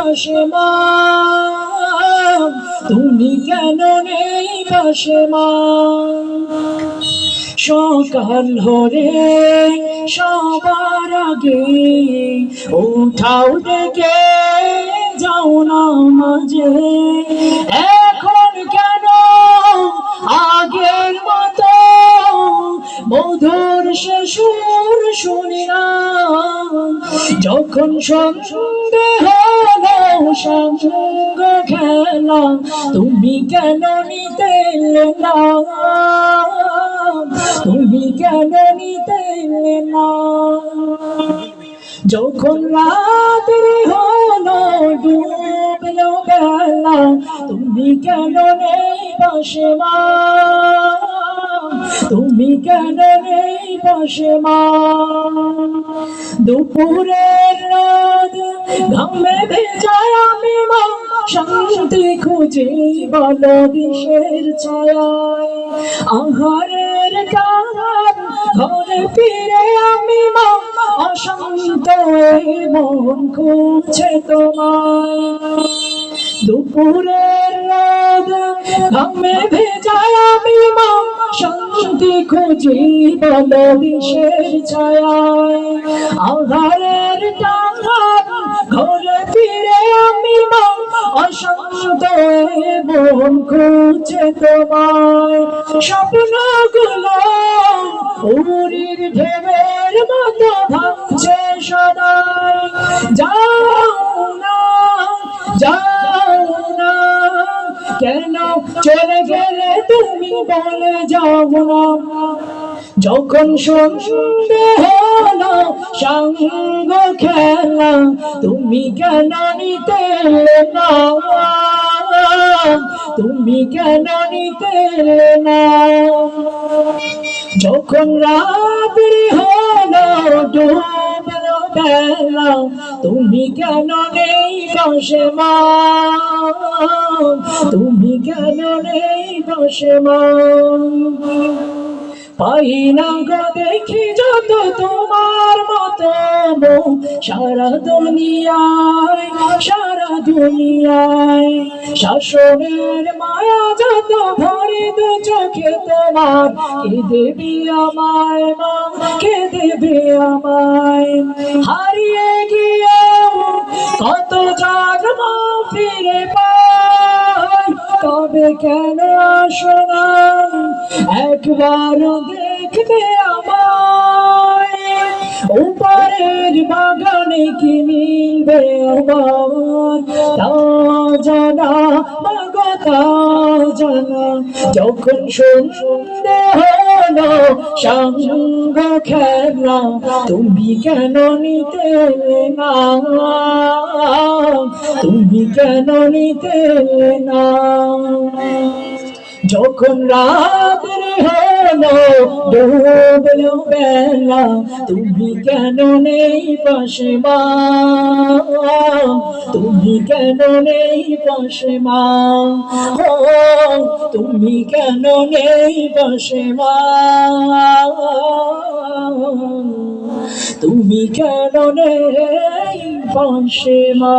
পাশে মা, তুমি কেন নেই পাশে মা। সকাল হলে সবার আগে উঠাও ডেকে যাও না মাঝে, এখন কেন আগের মতো মধুর সে সুর শুনি না। যখন সন্ধে হলো সঙ্গ খেলা, তুমি কেন নিতে এলে না, তুমি কেন নিতে এলে না। যখন রাত্রি হলো ডুবলো বেলা, তুমি কেন নেই পাশে মা, তুমি কেন নেই পাশে মা। দুপুরের রাত ঘামে ভেজায় আমি মা, শান্তি খুঁজি বলো দিশের ছায়ায়। আহারের কারণ ঘরে ফিরে আমি মা, অশান্ত মন খুঁজছে তোমায়। দুপুরের রাত ঘামে ভেজায় আমি মা, শান্তি খুঁজি বলো দিশের ছায়ায়। আহারের টান ঘরে ফিরে আমি মা, অশান্ত মন খুঁজছে তোমায়। স্বপ্নগুলো উড়ির ঢেউয়ের মতো ভাঙছে সদাই, যাও না যাও না, কেন চলে গেলে তুমি বলে যাও না। যখন সন্ধে হলো সঙ্গ খেলা, তুমি কেন নিতে এলে না, তুমি কেন নিতে এলে না। যখন রাত্রি হলো ডুবলো বেলা, তুমি কেন নেই পাশে মা, তুমি কেন নেই পাশে মা। পাই না গো দেখি যত তোমার মতো সারা দুনিয়ায়, সারা দুনিয়ায়। শাসনের মায়া যত ভরে দু চোখে তোমার, কে দেবে আমায় মা, কে দেবে আমায়। হারিয়ে গিয়ে কত জন্ম ফিরে পাই, তবে কেন আসো না একবার দেখবে আমায়। উপরের বাগানে কি মিলবে আমার, তা জানা মাগো তা জানা। যখন সন্ধে হলো সঙ্গ খেলা, তুমি কেন নিতে এলে না, তুমি কেন নিতে এলে না। যখন রাত্রি হলো ডুবলো বেলা, তুমি কেন নেই পাশে মা, তুমি কেন নেই পাশে মা। ও তুমি কেন নেই পাশে মা, তুমি কেন নেই পাশে মা।